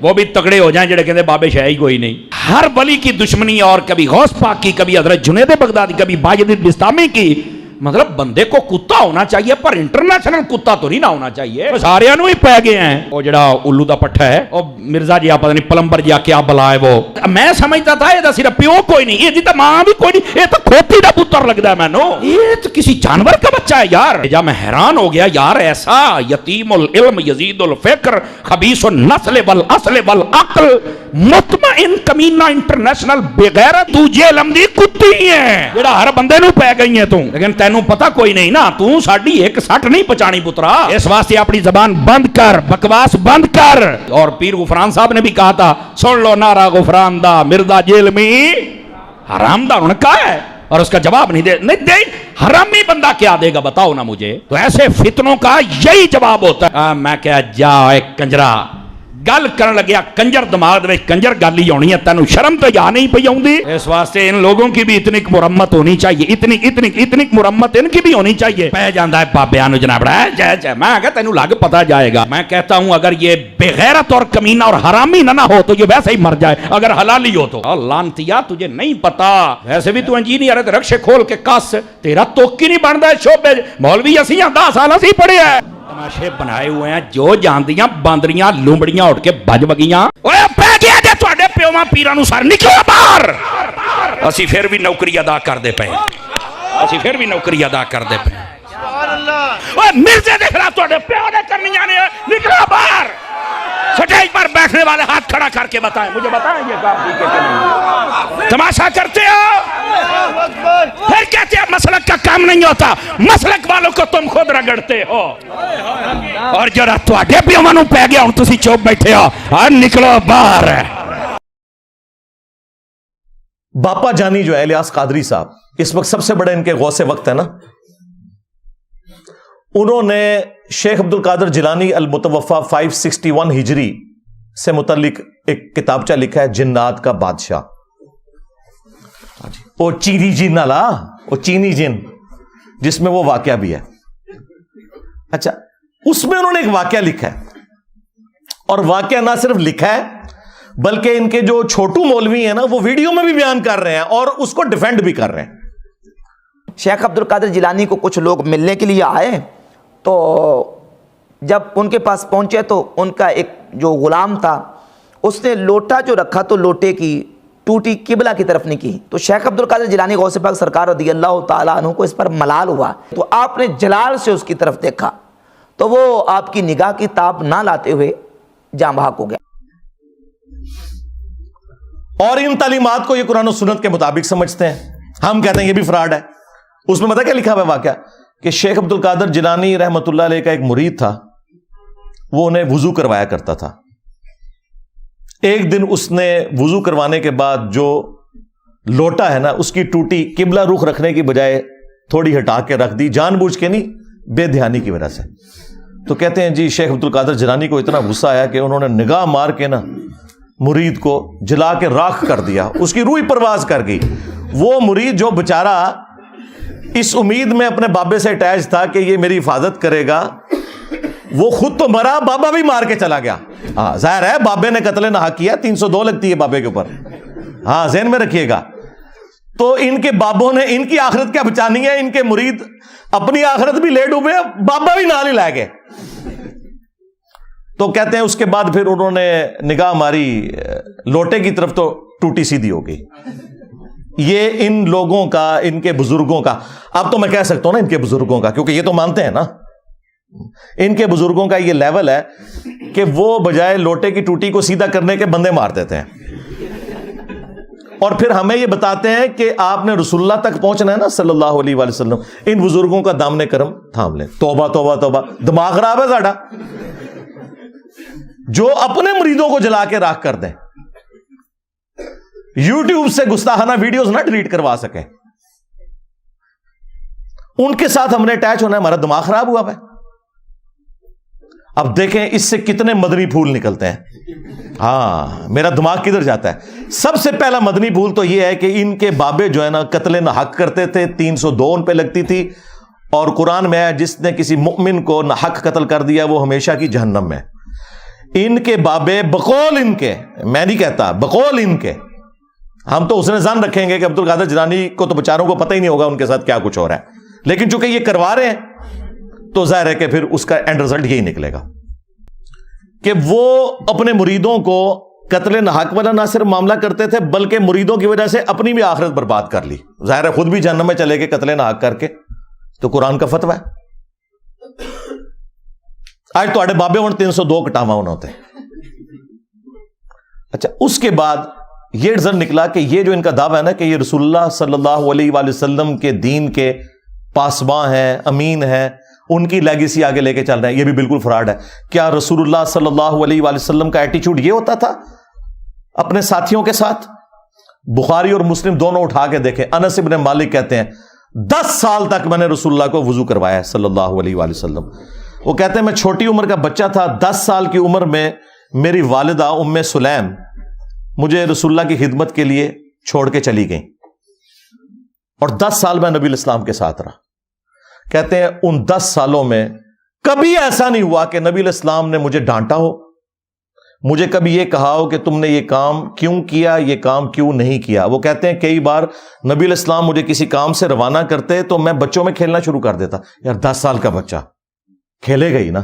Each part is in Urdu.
وہ بھی تگڑے ہو جائیں جڑے کہتے بابے شاہ ہی کوئی نہیں. ہر ولی کی دشمنی اور کبھی غوث پاک کی, کبھی حضرت جنید بغدادی, کبھی باجد بستامی کی. مطلب بندے کو کتا ہونا چاہیے پر انٹرنیشنل کتا تو نہیں نہ ہونا چاہیے. سارے انہوں ہی پہ گئے ہیں. وہ جڑا الو دا پٹھا ہے وہ مرزا جی پتہ نہیں پلمبر جی کیا بلا ہے وہ. میں سمجھتا تھا یہ صرف پیو کوئی نہیں, یہ تو ماں بھی کوئی نہیں, یہ تو کھوتی دا پتر لگتا ہے مینو. یہ تو کسی جانور کا بچہ ہے یار. جب میں حیران ہو گیا یار, ایسا یتیم العلم یزید الفکر خبیث النسل والاصل والعقل مطمئن کمینہ انٹرنیشنل بغیرت تجھے علم دی کتی ہے جڑا ہر بندے نو پہ گئی ہے. تم لیکن تینوں پتہ کوئی نہیں نا, تو ساڈی ایک سٹ نہیں پچانی پترا. اس واسطے اپنی زبان بند کر, بکواس بند کر. اور پیر غفران صاحب نے بھی کہا تھا, سن لو نعرہ غفران دا, مرزا جیل میں حرام دا ان کا ہے. اور اس کا جواب نہیں دے حرامی بندہ کیا دے گا بتاؤ نا مجھے. تو ایسے فتنوں کا یہی جواب ہوتا ہے. میں کہا جا ایک کنجرا گل کرن لگیا, کنجر دماغ میں کنجر گل ہی ہونی ہے, تینوں شرم تو یا نہیں پئی آؤندی. اس واسطے ان لوگوں کی بھی اتنی مرمت ہونی چاہیے, اتنی مرمت ان کی بھی ہونی چاہیے. پہ جاندہ ہے بابیاں نو جناب جے میں کہتا تینوں لگ پتا جائے گا. میں کہتا ہوں اگر یہ بغیرت اور کمینہ اور حرامی نہ ہو تو یہ ویسے ہی مر جائے, اگر حلالی ہو تو. لانتیا تجھے نہیں پتا, ویسے بھی تو انجینئر ہے, رکشے کھول کے کس, تیرا توکی نہیں بنتا ہے شعبے. مولوی اسیاں 10 سال اسی پڑھے ہیں, تماشے بنائے ہوئے ہیں, جو جاندیاں باندریاں لومڑیاں اٹھ کے بج بگیاں. اوے پہ گیا جے تواڈے پیواں پیراں نو سر نکلو باہر. اسی پھر بھی نوکری ادا کر دے پے, اسی پھر بھی نوکری ادا کر دے پے. اوے مرزے دے خلاف تواڈے پیو نے کرنیاں نے, نکلو باہر. سٹیج پر بیٹھنے والے ہاتھ کھڑا کر کے بتائیں, مجھے بتائیں یہ کام ٹھیک ہے کہ نہیں. تماشا کرتے ہو, پھر کہتے ہیں مسلک کا کام نہیں ہوتا. مسلک والوں کو تم خود رگڑتے ہو. اور جو تواڈے پیواں نو پے گیا ہن تسی چوپ بیٹھے ہو, اور نکلو باہر. باپا جانی جو ہے الیاس قادری صاحب, اس وقت سب سے بڑے ان کے غوث وقت ہے نا, انہوں نے شیخ عبد القادر جیلانی المتوفا 561 ہجری سے متعلق ایک کتابچہ لکھا ہے, جنات کا بادشاہ. وہ چینی جن والا, وہ چینی جن جس میں وہ واقعہ بھی ہے. اچھا, اس میں انہوں نے ایک واقعہ لکھا ہے, اور واقعہ نہ صرف لکھا ہے بلکہ ان کے جو چھوٹو مولوی ہیں نا وہ ویڈیو میں بھی بیان کر رہے ہیں اور اس کو ڈیفینڈ بھی کر رہے ہیں. شیخ عبد القادر جیلانی کو کچھ لوگ ملنے کے لیے آئے, تو جب ان کے پاس پہنچے تو ان کا ایک جو غلام تھا اس نے لوٹا جو رکھا تو لوٹے کی ٹوٹی قبلہ کی طرف نہیں کی. تو شیخ عبد القادر جیلانی غوث پاک سرکار رضی اللہ تعالیٰ عنہ کو اس پر ملال ہوا, تو آپ نے جلال سے اس کی طرف دیکھا تو وہ آپ کی نگاہ کی تاب نہ لاتے ہوئے جاں بحق ہو گیا. اور ان تعلیمات کو یہ قرآن و سنت کے مطابق سمجھتے ہیں. ہم کہتے ہیں یہ بھی فراڈ ہے. اس میں پتہ کیا لکھا ہوا ہے واقعہ, کہ شیخ عبد القادر جیلانی رحمۃ اللہ علیہ کا ایک مرید تھا, وہ انہیں وضو کروایا کرتا تھا. ایک دن اس نے وضو کروانے کے بعد جو لوٹا ہے نا اس کی ٹوٹی قبلہ رخ رکھنے کی بجائے تھوڑی ہٹا کے رکھ دی, جان بوجھ کے نہیں, بے دھیانی کی وجہ سے. تو کہتے ہیں جی شیخ عبد القادر جیلانی کو اتنا غصہ آیا کہ انہوں نے نگاہ مار کے نا مرید کو جلا کے راکھ کر دیا, اس کی روح پرواز کر گئی. وہ مرید جو بیچارہ اس امید میں اپنے بابے سے اٹیچ تھا کہ یہ میری حفاظت کرے گا, وہ خود تو مرا, بابا بھی مار کے چلا گیا. ہاں ظاہر ہے بابے نے قتل ناحق کیا, 302 لگتی ہے بابے کے اوپر, ہاں ذہن میں رکھیے گا. تو ان کے بابوں نے ان کی آخرت کیا بچانی ہے, ان کے مرید اپنی آخرت بھی لے ڈوبے, بابا بھی نال ہی لائے گئے. تو کہتے ہیں اس کے بعد پھر انہوں نے نگاہ ماری لوٹے کی طرف تو ٹوٹی سیدھی ہو گئی. یہ ان لوگوں کا, ان کے بزرگوں کا, اب تو میں کہہ سکتا ہوں نا ان کے بزرگوں کا, کیونکہ یہ تو مانتے ہیں نا, ان کے بزرگوں کا یہ لیول ہے کہ وہ بجائے لوٹے کی ٹوٹی کو سیدھا کرنے کے بندے مار دیتے ہیں, اور پھر ہمیں یہ بتاتے ہیں کہ آپ نے رسول اللہ تک پہنچنا ہے نا صلی اللہ علیہ وآلہ وسلم, ان بزرگوں کا دامن کرم تھام لیں. توبہ توبہ توبہ, دماغ خراب ہے ساڈا, جو اپنے مریدوں کو جلا کے راکھ کر دیں, یوٹیوب سے گستاخانہ ویڈیوز نہ ڈیلیٹ کروا سکیں, ان کے ساتھ ہم نے اٹیچ ہونا ہے, ہمارا دماغ خراب ہوا ہے. اب دیکھیں اس سے کتنے مدنی پھول نکلتے ہیں. ہاں میرا دماغ کدھر جاتا ہے. سب سے پہلا مدنی پھول تو یہ ہے کہ ان کے بابے جو ہے نا قتل ناحق کرتے تھے, 302 ان پہ لگتی تھی, اور قرآن میں ہے جس نے کسی مؤمن کو ناحق قتل کر دیا وہ ہمیشہ کی جہنم میں. ان کے بابے بقول ان کے، میں نہیں کہتا، بقول ان کے، ہم تو حسن ظن رکھیں گے کہ عبد القادر جیلانی کو تو بیچاروں کو پتہ ہی نہیں ہوگا ان کے ساتھ کیا کچھ ہو رہا ہے، لیکن چونکہ یہ کروا رہے ہیں تو ظاہر ہے کہ پھر اس کا اینڈ رزلٹ یہی نکلے گا کہ وہ اپنے مریدوں کو قتل ناحق والا نہ صرف معاملہ کرتے تھے بلکہ مریدوں کی وجہ سے اپنی بھی آخرت برباد کر لی. ظاہر ہے خود بھی جہنم میں چلے گئے قتل ناحق کر کے، تو قرآن کا فتویٰ ہے. آج تو آڑے بابے ہوں 302 کٹاوا ہونا ہوتے ہیں. اچھا، اس کے بعد یہ رزلٹ نکلا کہ یہ جو ان کا دعویٰ ہے نا کہ یہ رسول اللہ صلی اللہ علیہ وآلہ وسلم کے دین کے پاسباں ہیں، امین ہیں، ان کی لیگیسی آگے لے کے چل رہے ہیں، یہ بھی بالکل فراڈ ہے. کیا رسول اللہ صلی اللہ علیہ وآلہ وسلم کا ایٹیچیوڈ یہ ہوتا تھا اپنے ساتھیوں کے ساتھ؟ بخاری اور مسلم دونوں اٹھا کے دیکھیں. انس ابن مالک کہتے ہیں 10 سال تک میں نے رسول اللہ کو وضو کروایا ہے صلی اللہ علیہ وآلہ وسلم. وہ کہتے ہیں میں چھوٹی عمر کا بچہ تھا، 10 سال کی عمر میں میری والدہ ام سلیم مجھے رسول اللہ کی خدمت کے لیے چھوڑ کے چلی گئیں، اور 10 سال میں نبی الاسلام کے ساتھ رہا. کہتے ہیں ان 10 سالوں میں کبھی ایسا نہیں ہوا کہ نبی الاسلام نے مجھے ڈانٹا ہو، مجھے کبھی یہ کہا ہو کہ تم نے یہ کام کیوں کیا، یہ کام کیوں نہیں کیا. وہ کہتے ہیں کئی بار نبی الاسلام مجھے کسی کام سے روانہ کرتے تو میں بچوں میں کھیلنا شروع کر دیتا. یار 10 سال کا بچہ کھیلے گا ہی نا.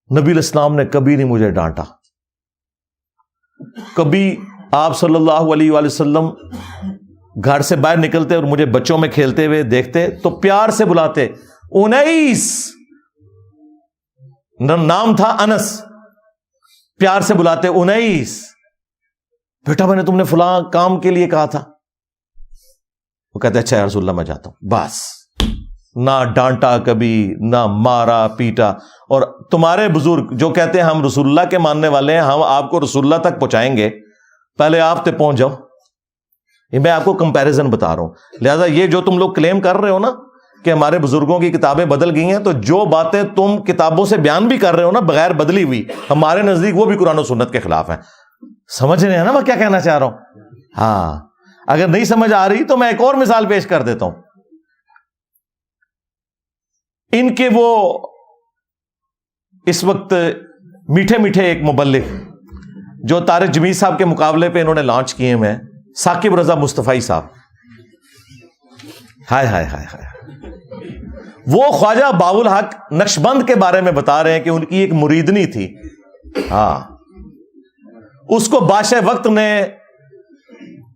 نبی الاسلام نے کبھی نہیں مجھے ڈانٹا. کبھی آپ صلی اللہ علیہ وآلہ وسلم گھر سے باہر نکلتے اور مجھے بچوں میں کھیلتے ہوئے دیکھتے تو پیار سے بلاتے، انیس، نام تھا انس، پیار سے بلاتے، انیس بیٹا میں نے تم نے فلاں کام کے لیے کہا تھا. وہ کہتے اچھا یا رسول اللہ میں جاتا ہوں. بس نہ ڈانٹا کبھی، نہ مارا پیٹا. اور تمہارے بزرگ جو کہتے ہیں ہم رسول اللہ کے ماننے والے ہیں، ہم آپ کو رسول اللہ تک پہنچائیں گے، پہلے آپ تک پہنچ جاؤ. یہ میں آپ کو کمپیریزن بتا رہا ہوں. لہذا یہ جو تم لوگ کلیم کر رہے ہو نا کہ ہمارے بزرگوں کی کتابیں بدل گئی ہیں، تو جو باتیں تم کتابوں سے بیان بھی کر رہے ہو نا بغیر بدلی ہوئی، ہمارے نزدیک وہ بھی قرآن و سنت کے خلاف ہیں. سمجھ رہے ہیں نا میں کیا کہنا چاہ رہا ہوں؟ ہاں، اگر نہیں سمجھ آ رہی تو میں ایک اور مثال پیش کر دیتا ہوں. ان کے وہ اس وقت میٹھے میٹھے ایک مبلغ جو طارق جمیل صاحب کے مقابلے پہ انہوں نے لانچ کیے ہوئے ہیں، ثاقب رضا مصطفی صاحب. ہائے ہائے ہائے ہائے. وہ خواجہ باؤ الحق نقشبند کے بارے میں بتا رہے ہیں کہ ان کی ایک مریدنی تھی. ہاں، اس کو بادشاہ وقت نے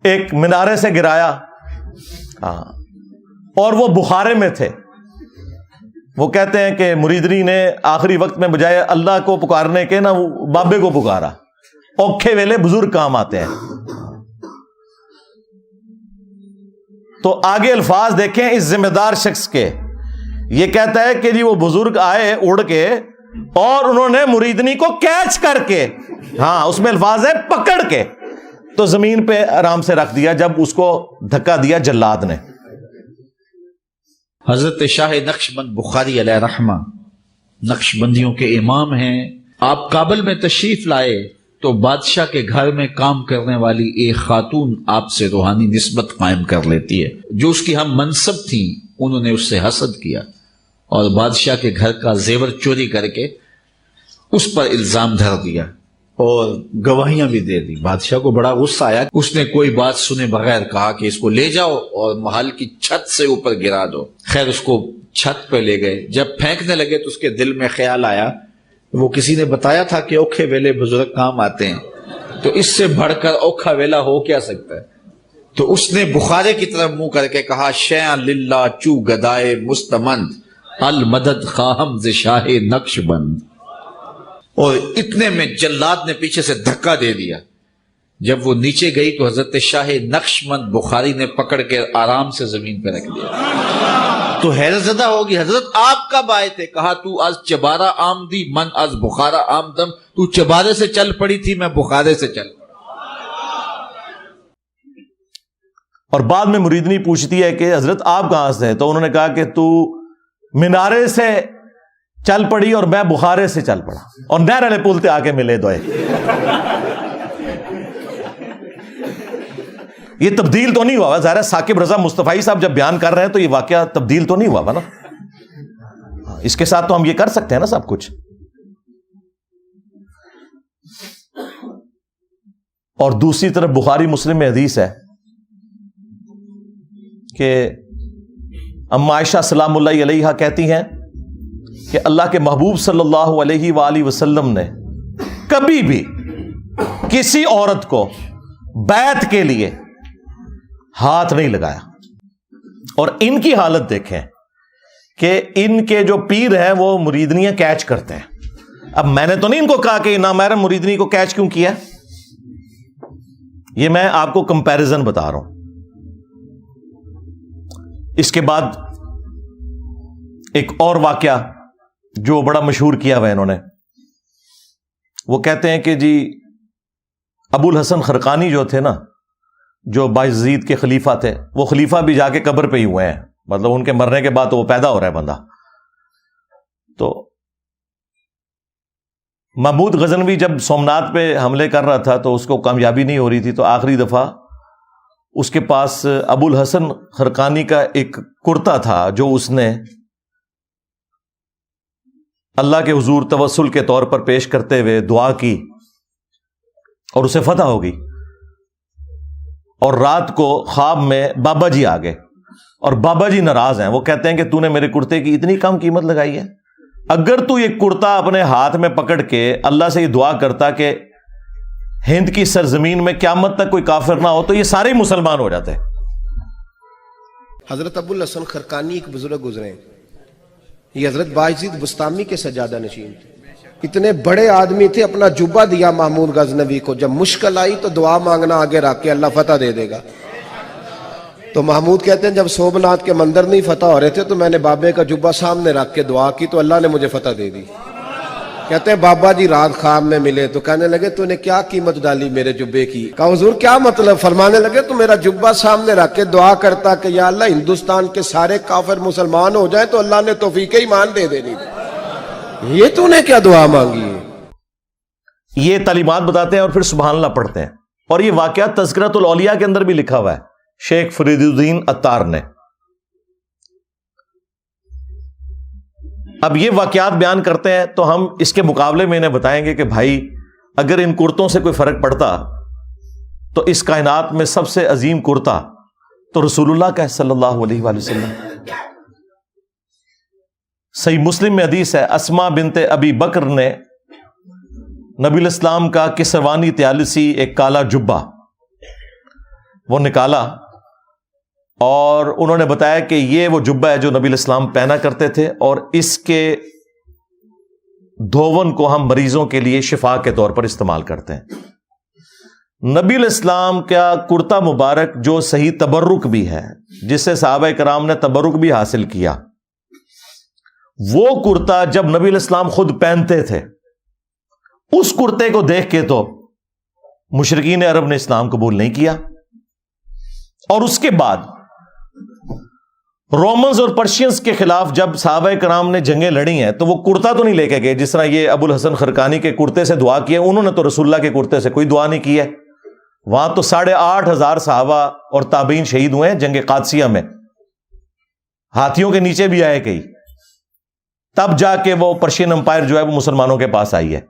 ایک مینارے سے گرایا. ہاں، اور وہ بخارے میں تھے. وہ کہتے ہیں کہ مریدنی نے آخری وقت میں بجائے اللہ کو پکارنے کے نا وہ بابے کو پکارا. اوکھے ویلے بزرگ کام آتے ہیں. تو آگے الفاظ دیکھیں اس ذمہ دار شخص کے. یہ کہتا ہے کہ جی وہ بزرگ آئے اڑ کے اور انہوں نے مریدنی کو کیچ کر کے، ہاں اس میں الفاظ ہے پکڑ کے، تو زمین پہ آرام سے رکھ دیا جب اس کو دھکا دیا جلاد نے. حضرت شاہ نقشبند بخاری علیہ رحمہ نقشبندیوں کے امام ہیں. آپ کابل میں تشریف لائے تو بادشاہ کے گھر میں کام کرنے والی ایک خاتون آپ سے روحانی نسبت قائم کر لیتی ہے. جو اس کی ہم منصب تھیں انہوں نے اس سے حسد کیا اور بادشاہ کے گھر کا زیور چوری کر کے اس پر الزام دھر دیا اور گواہیاں بھی دے دی. بادشاہ کو بڑا غصہ آیا. اس نے کوئی بات سنے بغیر کہا کہ اس کو لے جاؤ اور محل کی چھت سے اوپر گرا دو. خیر اس کو چھت پہ لے گئے. جب پھینکنے لگے تو اس کے دل میں خیال آیا، وہ کسی نے بتایا تھا کہ اوکھے ویلے بزرگ کام آتے ہیں، تو اس سے بڑھ کر اوکھا ویلا ہو کیا سکتا ہے. تو اس نے بخارے کی طرف منہ کر کے کہا، شیعہ للہ چو گدائے مستمند المدد خواہم ز شاہ نقش بند. اور اتنے میں جلاد نے پیچھے سے دھکا دے دیا. جب وہ نیچے گئی تو حضرت شاہ نقشبند بخاری نے پکڑ کے آرام سے زمین پہ رکھ دیا. تو حیرت زدہ ہوگی، حضرت آپ کب آئے تھے؟ کہا تو از چبارہ آمدی من از بخارا آمدم. تو چبارے سے چل پڑی تھی، میں بخارے سے چل پڑا. اور بعد میں مریدنی پوچھتی ہے کہ حضرت آپ کہاں سے؟ تو انہوں نے کہا کہ تو مینارے سے چل پڑی اور میں بخارے سے چل پڑا، اور نہر والے پل تے آ کے ملے دوئے. یہ تبدیل تو نہیں ہوا. ظاہر ہے ثاقب رضا مصطفی صاحب جب بیان کر رہے ہیں تو یہ واقعہ تبدیل تو نہیں ہوا نا. اس کے ساتھ تو ہم یہ کر سکتے ہیں نا سب کچھ. اور دوسری طرف بخاری مسلم میں حدیث ہے کہ اما عائشہ سلام اللہ علیہا کہتی ہیں کہ اللہ کے محبوب صلی اللہ علیہ وآلہ وسلم نے کبھی بھی کسی عورت کو بیعت کے لیے ہاتھ نہیں لگایا. اور ان کی حالت دیکھیں کہ ان کے جو پیر ہیں وہ مریدنیاں کیچ کرتے ہیں. اب میں نے تو نہیں ان کو کہا کہ نامحرم مریدنی کو کیچ کیوں کیا، یہ میں آپ کو کمپیریزن بتا رہا ہوں. اس کے بعد ایک اور واقعہ جو بڑا مشہور کیا ہوا انہوں نے، وہ کہتے ہیں کہ جی ابو الحسن خرقانی جو تھے نا، جو بایزید کے خلیفہ تھے، وہ خلیفہ بھی جا کے قبر پہ ہی ہوئے ہیں، مطلب ان کے مرنے کے بعد تو وہ پیدا ہو رہا ہے بندہ. تو محمود غزنوی جب سومنات پہ حملے کر رہا تھا تو اس کو کامیابی نہیں ہو رہی تھی، تو آخری دفعہ اس کے پاس ابو الحسن خرقانی کا ایک کرتا تھا جو اس نے اللہ کے حضور توسل کے طور پر پیش کرتے ہوئے دعا کی اور اسے فتح ہو گئی. اور رات کو خواب میں بابا جی آ گئے اور بابا جی ناراض ہیں. وہ کہتے ہیں کہ تو نے میرے کرتے کی اتنی کم قیمت لگائی ہے، اگر تو یہ کرتا اپنے ہاتھ میں پکڑ کے اللہ سے یہ دعا کرتا کہ ہند کی سرزمین میں قیامت تک کوئی کافر نہ ہو تو یہ سارے ہی مسلمان ہو جاتے. حضرت ابو الحسن خرقانی ایک بزرگ گزرے ہیں، یہ حضرت بایزید بستامی کے سجادہ نشین تھے. اتنے بڑے آدمی تھے، اپنا جبہ دیا محمود غزنوی کو، جب مشکل آئی تو دعا مانگنا آگے رکھ کے اللہ فتح دے دے گا. تو محمود کہتے ہیں جب سومناتھ کے مندر نہیں فتح ہو رہے تھے تو میں نے بابے کا جبہ سامنے رکھ کے دعا کی تو اللہ نے مجھے فتح دے دی. کہتے ہیں بابا جی رات خواب میں ملے تو کہنے لگے تو نے کیا قیمت ڈالی میرے جبے کی؟ کہا حضور کیا مطلب؟ فرمانے لگے تو میرا جبہ سامنے رکھ کے دعا کرتا کہ یا اللہ ہندوستان کے سارے کافر مسلمان ہو جائیں تو اللہ نے توفیق ایمان دے دینی. یہ تو نے کیا دعا مانگی ہے؟ یہ تعلیمات بتاتے ہیں اور پھر سبحان اللہ پڑھتے ہیں. اور یہ واقعہ تذکرۃ الاولیاء کے اندر بھی لکھا ہوا ہے شیخ فرید الدین عطار نے. اب یہ واقعات بیان کرتے ہیں تو ہم اس کے مقابلے میں انہیں بتائیں گے کہ بھائی اگر ان کرتوں سے کوئی فرق پڑتا تو اس کائنات میں سب سے عظیم کرتا تو رسول اللہ کا ہے صلی اللہ علیہ وآلہ وسلم. صحیح مسلم میں حدیث ہے اسما بنت ابی بکر نے نبی الاسلام کا کسروانی طیالسی ایک کالا جبہ وہ نکالا اور انہوں نے بتایا کہ یہ وہ جبہ ہے جو نبی الاسلام پہنا کرتے تھے اور اس کے دھون کو ہم مریضوں کے لیے شفا کے طور پر استعمال کرتے ہیں. نبی الاسلام کا کرتا مبارک جو صحیح تبرک بھی ہے، جس سے صحابہ کرام نے تبرک بھی حاصل کیا، وہ کرتا جب نبی الاسلام خود پہنتے تھے، اس کرتے کو دیکھ کے تو مشرکین عرب نے اسلام قبول نہیں کیا. اور اس کے بعد رومنز اور پرشینز کے خلاف جب صحابہ کرام نے جنگیں لڑی ہیں تو وہ کرتا تو نہیں لے کے گئے جس طرح یہ ابو الحسن خرقانی کے کرتے سے دعا کی ہے. انہوں نے تو رسول اللہ کے کرتے سے کوئی دعا نہیں کی ہے. وہاں تو 8,500 صحابہ اور تابعین شہید ہوئے ہیں جنگ قادسیہ میں، ہاتھیوں کے نیچے بھی آئے کئی. تب جا کے وہ پرشین امپائر جو ہے وہ مسلمانوں کے پاس آئی ہے.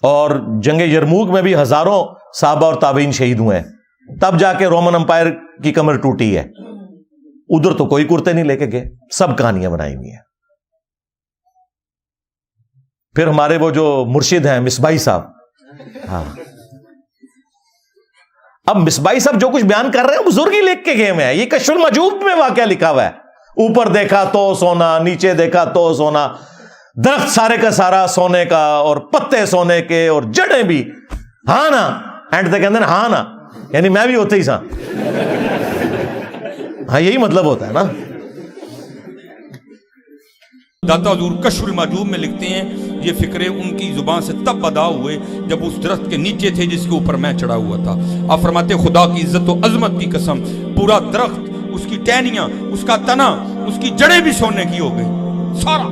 اور جنگ یرموک میں بھی ہزاروں صحابہ اور تابعین شہید ہوئے ہیں، تب جا کے رومن امپائر کی کمر ٹوٹی ہے. ادھر تو کوئی کرتے نہیں لے کے گئے، سب کہانیاں بنائی ہوئی ہیں. پھر ہمارے وہ جو مرشد ہیں مصباحی صاحب، ہاں اب مصباحی صاحب جو کچھ بیان کر رہے ہیں بزرگ ہی لکھ کے گئے ہوئے ہیں. یہ کشف المجوب میں واقعہ لکھا ہوا ہے. اوپر دیکھا تو سونا، نیچے دیکھا تو سونا، درخت سارے کا سارا سونے کا اور پتے سونے کے اور جڑیں بھی. ہاں نا اینڈ تک کہتے ہیں ہاں نا، یعنی میں بھی ہوتے ہی سا. ہاں یہی مطلب ہوتا ہے نا. داتا حضور کشف المحجوب میں لکھتے ہیں یہ فکرے ان کی زبان سے تب ادا ہوئے جب اس درخت کے نیچے تھے جس کے اوپر میں چڑھا ہوا تھا. آپ فرماتے خدا کی عزت و عظمت کی قسم پورا درخت، اس کی ٹہنیاں، اس کا تنا، اس کی جڑیں بھی سونے کی ہو گئی، سارا،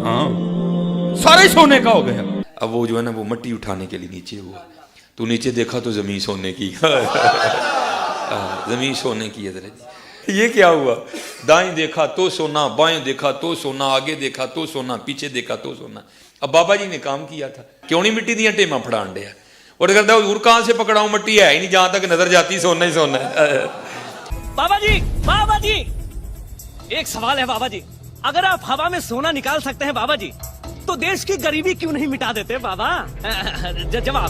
ہاں سارے سونے کا ہو گیا. اب وہ جو ہے نا وہ مٹی اٹھانے کے لیے نیچے ہوا، تو نیچے دیکھا تو زمین سونے کی. زمین سونے کی ہے. یہ کیا ہوا؟ دائیں دیکھا تو سونا، بائیں دیکھا تو سونا، آگے دیکھا تو سونا، پیچھے دیکھا تو سونا. اب بابا جی نے کام کیا تھا، کیوں نہیں مٹی دیا ٹیما پھڑان ڈیا. اور کہتا ہے حضور کہاں سے پکڑاؤں, مٹی ہے ہی نہیں, جہاں تک نظر جاتی سونا ہی سونا ہے. بابا جی ایک سوال ہے بابا جی, اگر آپ ہوا میں سونا نکال سکتے ہیں بابا جی تو دیش کی غریبی کیوں نہیں مٹا دیتے بابا؟ جواب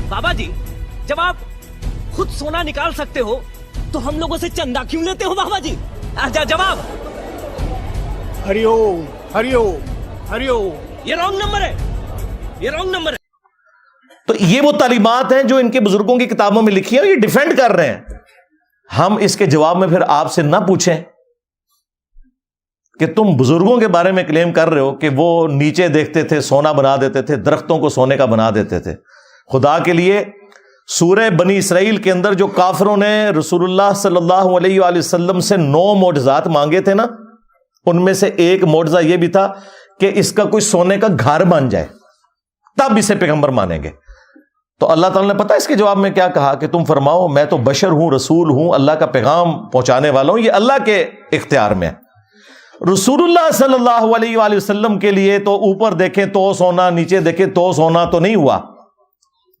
بابا جی, جب آپ خود سونا نکال سکتے ہو تو ہم لوگوں سے چندہ کیوں لیتے ہو بابا جی؟ جواب ہری اوم ہری اوم ہری اوم. یہ رانگ نمبر ہے, یہ رانگ نمبر ہے. تو یہ وہ تعلیمات ہیں جو ان کے بزرگوں کی کتابوں میں لکھی ہیں, یہ ڈیفینڈ کر رہے ہیں. ہم اس کے جواب میں پھر آپ سے نہ پوچھیں کہ تم بزرگوں کے بارے میں کلیم کر رہے ہو کہ وہ نیچے دیکھتے تھے سونا بنا دیتے تھے, درختوں کو سونے کا بنا دیتے تھے. خدا کے لیے سورہ بنی اسرائیل کے اندر جو کافروں نے رسول اللہ صلی اللہ علیہ وآلہ وسلم سے 9 معجزات مانگے تھے نا, ان میں سے ایک معجزہ یہ بھی تھا کہ اس کا کوئی سونے کا گھر بن جائے, تب اسے پیغمبر مانیں گے. تو اللہ تعالیٰ نے پتہ اس کے جواب میں کیا کہا کہ تم فرماؤ میں تو بشر ہوں, رسول ہوں, اللہ کا پیغام پہنچانے والا ہوں, یہ اللہ کے اختیار میں ہے. رسول اللہ صلی اللہ علیہ وآلہ وسلم کے لیے تو اوپر دیکھیں تو سونا, نیچے دیکھیں تو سونا تو نہیں ہوا.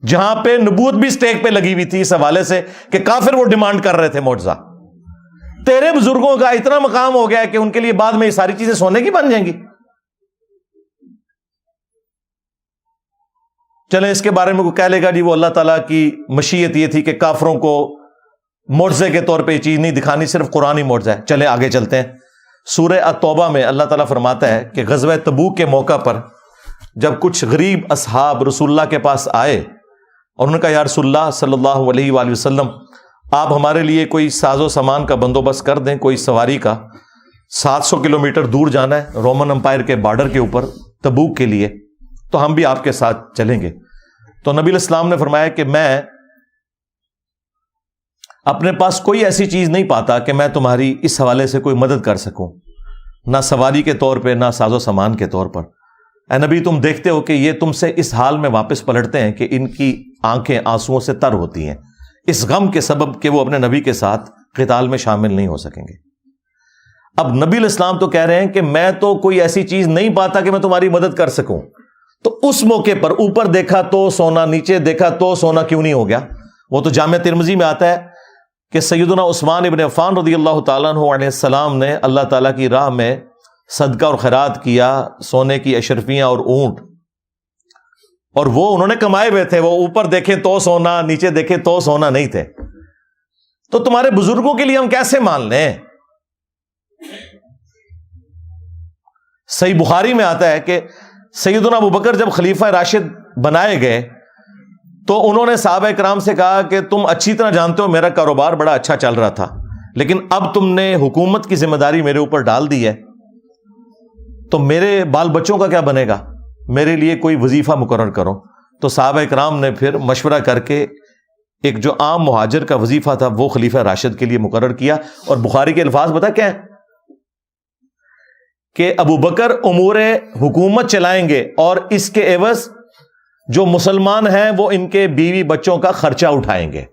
جہاں پہ نبوت بھی سٹیک پہ لگی ہوئی تھی اس حوالے سے کہ کافر وہ ڈیمانڈ کر رہے تھے معجزہ. تیرے بزرگوں کا اتنا مقام ہو گیا کہ ان کے لیے بعد میں یہ ساری چیزیں سونے کی بن جائیں گی. چلیں اس کے بارے میں کوئی کہہ لے گا جی وہ اللہ تعالیٰ کی مشیت یہ تھی کہ کافروں کو معجزے کے طور پہ یہ چیز نہیں دکھانی, صرف قرآنی معجزہ ہے. چلیں آگے چلتے ہیں. سورہ التوبہ میں اللہ تعالیٰ فرماتا ہے کہ غزوہ تبوک کے موقع پر جب کچھ غریب اصحاب رسول اللہ کے پاس آئے اور انہوں نے کہا یا رسول اللہ صلی اللہ علیہ وآلہ وسلم آپ ہمارے لیے کوئی ساز و سامان کا بندوبست کر دیں, کوئی سواری کا, 700 کلومیٹر دور جانا ہے رومن امپائر کے بارڈر کے اوپر تبوک کے لیے, تو ہم بھی آپ کے ساتھ چلیں گے. تو نبی الاسلام نے فرمایا کہ میں اپنے پاس کوئی ایسی چیز نہیں پاتا کہ میں تمہاری اس حوالے سے کوئی مدد کر سکوں, نہ سواری کے طور پہ نہ ساز و سامان کے طور پر. اے نبی تم دیکھتے ہو کہ یہ تم سے اس حال میں واپس پلٹتے ہیں کہ ان کی آنکھیں آنسوؤں سے تر ہوتی ہیں, اس غم کے سبب کہ وہ اپنے نبی کے ساتھ قتال میں شامل نہیں ہو سکیں گے. اب نبی الاسلام تو کہہ رہے ہیں کہ میں تو کوئی ایسی چیز نہیں پاتا کہ میں تمہاری مدد کر سکوں. تو اس موقع پر اوپر دیکھا تو سونا, نیچے دیکھا تو سونا کیوں نہیں ہو گیا؟ وہ تو جامع ترمذی میں آتا ہے کہ سیدنا عثمان ابن عفان رضی اللہ تعالیٰ عنہ علیہ السلام نے اللہ تعالیٰ کی راہ میں صدقہ اور خیرات کیا, سونے کی اشرفیاں اور اونٹ, اور وہ انہوں نے کمائے ہوئے تھے, وہ اوپر دیکھیں تو سونا, نیچے دیکھیں تو سونا نہیں تھے. تو تمہارے بزرگوں کے لیے ہم کیسے مان لیں؟ صحیح بخاری میں آتا ہے کہ سیدنا ابو بکر جب خلیفہ راشد بنائے گئے تو انہوں نے صحابہ کرام سے کہا کہ تم اچھی طرح جانتے ہو میرا کاروبار بڑا اچھا چل رہا تھا, لیکن اب تم نے حکومت کی ذمہ داری میرے اوپر ڈال دی ہے, تو میرے بال بچوں کا کیا بنے گا, میرے لیے کوئی وظیفہ مقرر کرو. تو صحابہ کرام نے پھر مشورہ کر کے ایک جو عام مہاجر کا وظیفہ تھا وہ خلیفہ راشد کے لیے مقرر کیا. اور بخاری کے الفاظ بتا کیا ہے کہ ابو بکر امور حکومت چلائیں گے اور اس کے عوض جو مسلمان ہیں وہ ان کے بیوی بچوں کا خرچہ اٹھائیں گے.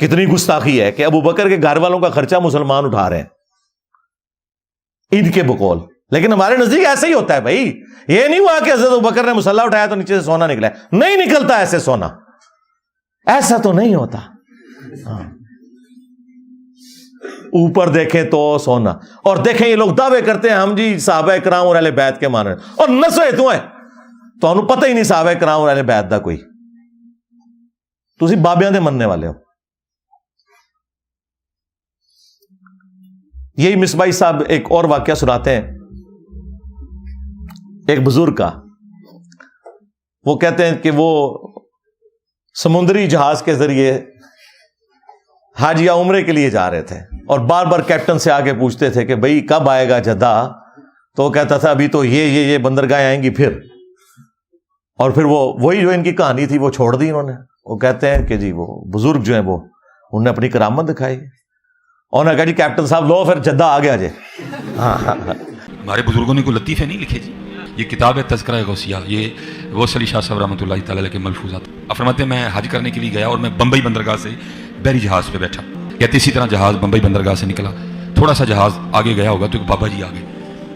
کتنی گستاخی ہے کہ ابو بکر کے گھر والوں کا خرچہ مسلمان اٹھا رہے ہیں ان کے بقول. لیکن ہمارے نزدیک ایسا ہی ہوتا ہے بھائی, یہ نہیں ہوا کہ حضرت ابو بکر نے مسلح اٹھایا تو نیچے سے سونا نکلا ہے, نہیں نکلتا ایسے سونا, ایسا تو نہیں ہوتا. اوپر دیکھیں تو سونا, اور دیکھیں یہ لوگ دعوے کرتے ہیں ہم جی صحابہ کرام اور اہل بیت کے ماننے, اور نسوے تو ہیں تو انہوں پتہ ہی نہیں صحابہ کرام اور اہل بیت دا کوئی, تسی بابیاں دے مننے والے ہو. یہی مصباحی صاحب ایک اور واقعہ سناتے ہیں ایک بزرگ کا. وہ کہتے ہیں کہ وہ سمندری جہاز کے ذریعے حج یا عمرے کے لیے جا رہے تھے, اور بار بار کیپٹن سے آگے پوچھتے تھے کہ بھئی کب آئے گا جدہ, تو وہ کہتا تھا ابھی تو یہ بندرگاہیں آئیں گی پھر, اور پھر وہی جو ان کی کہانی تھی وہ چھوڑ دی انہوں نے. وہ کہتے ہیں کہ جی وہ بزرگ جو ہیں وہ انہوں نے اپنی کرامت دکھائی, اور نے کہا جی کیپٹن صاحب لو پھر جدہ آ گیا جی. ہمارے بزرگوں نے کوئی لطیفے نہیں لکھے جی. یہ کتاب ہے تذکرہ غوثیہ, یہ غوث علی شاہ صاحب رحمۃ اللہ تعالی علیہ کے ملفوظات. آپ فرماتے ہیں میں حج کرنے کے لیے گیا اور میں بمبئی بندرگاہ سے بحری جہاز پہ بیٹھا. کہتے اسی طرح جہاز بمبئی بندرگاہ سے نکلا, تھوڑا سا جہاز آگے گیا ہوگا تو ایک بابا جی آ گئے